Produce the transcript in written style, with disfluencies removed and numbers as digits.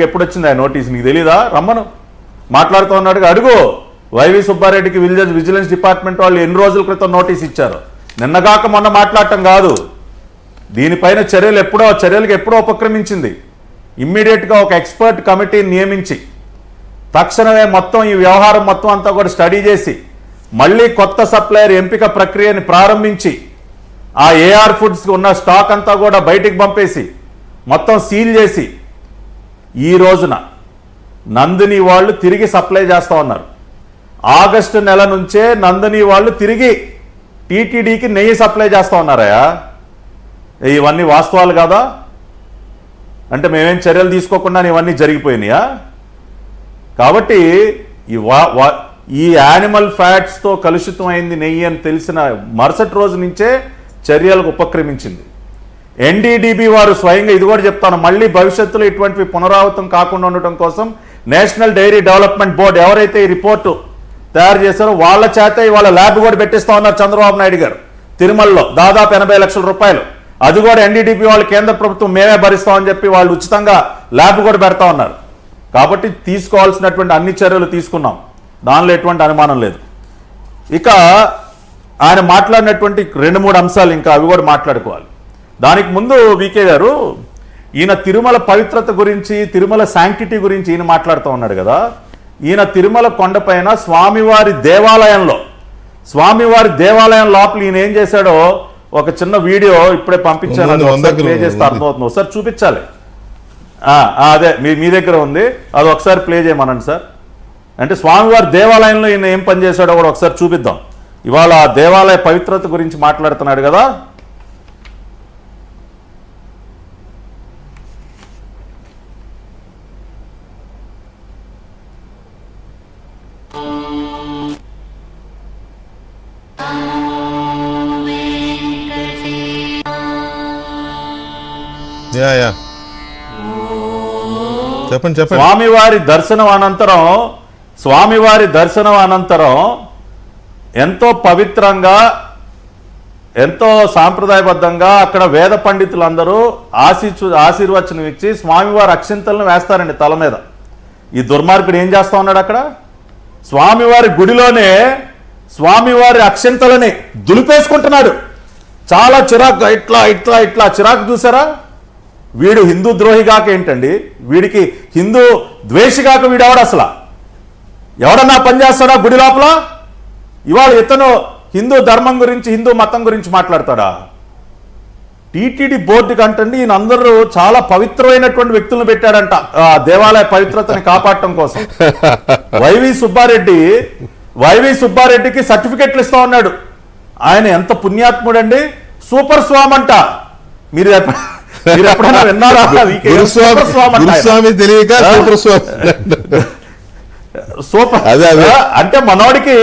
ఎప్పుడు వచ్చింది ఆ నోటీస్ నీకు తెలీదా? రమ్మను మాట్లాడుతూ ఉన్నాడుగా అడుగు. వైవి సుబ్బారెడ్డికి విజిలెన్స్ డిపార్ట్మెంట్ వాళ్ళు ఎన్ని రోజుల క్రితం నోటీస్ ఇచ్చారు? నిన్నగాక మొన్న మాట్లాడటం కాదు. దీనిపైన చర్యలకు ఎప్పుడో ఉపక్రమించింది. ఇమ్మీడియట్గా ఒక ఎక్స్పర్ట్ కమిటీని నియమించి తక్షణమే మొత్తం ఈ వ్యవహారం మొత్తం అంతా కూడా స్టడీ చేసి మళ్ళీ కొత్త సప్లయర్ ఎంపిక ప్రక్రియని ప్రారంభించి ఆ ఏఆర్ ఫుడ్స్కి ఉన్న స్టాక్ అంతా కూడా బయటికి పంపేసి మొత్తం సీల్ చేసి ఈ రోజున నందిని వాళ్ళు తిరిగి సప్లై చేస్తూ ఉన్నారు. ఆగస్టు నెల నుంచే నందిని వాళ్ళు తిరిగి టీటీడీకి నెయ్యి సప్లై చేస్తూ ఉన్నారయా. ఇవన్నీ వాస్తవాలు కాదా? అంటే మేమేం చర్యలు తీసుకోకుండా ఇవన్నీ జరిగిపోయినాయా? కాబట్టి ఈ యానిమల్ ఫ్యాట్స్తో కలుషితం అయింది నెయ్యి అని తెలిసిన మరుసటి రోజు నుంచే చర్యలకు ఉపక్రమించింది. ఎన్డీడీబీ వారు స్వయంగా ఇది కూడా చెప్తాను, మళ్ళీ భవిష్యత్తులో ఇటువంటివి పునరావృతం కాకుండా ఉండటం కోసం నేషనల్ డైరీ డెవలప్మెంట్ బోర్డు ఎవరైతే ఈ రిపోర్టు తయారు చేశారో వాళ్ళ చేత ఇవాళ ల్యాబ్ కూడా పెట్టిస్తా ఉన్నారు చంద్రబాబు నాయుడు గారు. తిరుమలలో దాదాపు 80 లక్షల రూపాయలు, అది కూడా ఎన్డీడీబీ వాళ్ళు కేంద్ర ప్రభుత్వం మేమే భరిస్తామని చెప్పి వాళ్ళు ఉచితంగా ల్యాబ్ కూడా పెడతా ఉన్నారు. కాబట్టి తీసుకోవాల్సినటువంటి అన్ని చర్యలు తీసుకున్నాం, దానిలో ఎటువంటి అనుమానం లేదు. ఇక ఆయన మాట్లాడినటువంటి 2-3 అంశాలు ఇంకా అవి కూడా మాట్లాడుకోవాలి. దానికి ముందు వికే గారు ఈయన తిరుమల పవిత్రత గురించి, తిరుమల శాంక్టిటీ గురించి ఈయన మాట్లాడుతూ ఉన్నాడు కదా. ఈయన తిరుమల కొండపైన స్వామివారి దేవాలయం లోపల ఈయన ఏం చేశాడో ఒక చిన్న వీడియో ఇప్పుడే పంపించాను, ప్లే చేస్తే అర్థమవుతుంది. ఒకసారి చూపించాలి. అదే మీ దగ్గర ఉంది, అది ఒకసారి ప్లే చేయమనండి సార్. అంటే స్వామివారి దేవాలయంలో ఈయన ఏం పని చేశాడో కూడా ఒకసారి చూపిద్దాం. ఇవాళ దేవాలయ పవిత్రత గురించి మాట్లాడుతున్నాడు కదా. చెప్పండి. స్వామివారి దర్శనం అనంతరం ఎంతో పవిత్రంగా, ఎంతో సాంప్రదాయబద్ధంగా అక్కడ వేద పండితులందరూ ఆశీర్వచనం ఇచ్చి స్వామివారి అక్షింతలను వేస్తారండి తల మీద. ఈ దుర్మార్గుడు ఏం చేస్తా ఉన్నాడు? అక్కడ స్వామివారి గుడిలోనే స్వామివారి అక్షింతలని దులిపేసుకుంటున్నాడు. చాలా చిరాకు, ఇట్లా చిరాకు చూసారా? వీడు హిందూ ద్రోహిగాక ఏంటండి, వీడికి హిందూ ద్వేషిగాక వీడెవడు? అసలు ఎవడన్నా పనిచేస్తాడా గుడి లోపల? ఇవాళ ఇతను హిందూ ధర్మం గురించి, హిందూ మతం గురించి మాట్లాడతాడా? టీటీడీ బోర్డుకి అంటండి ఈయన అందరూ చాలా పవిత్రమైనటువంటి వ్యక్తులను పెట్టాడంట దేవాలయ పవిత్రతని కాపాడటం కోసం. వైవి సుబ్బారెడ్డికి సర్టిఫికెట్లు ఇస్తా ఉన్నాడు. ఆయన ఎంత పుణ్యాత్ముడండి, సూపర్ స్వామి అంట. మీరు ఎప్పుడైనా విన్నారా? గురుస్వామి తెలియక సూపర్ స్వామి సూపర్ అంటే మనోడికి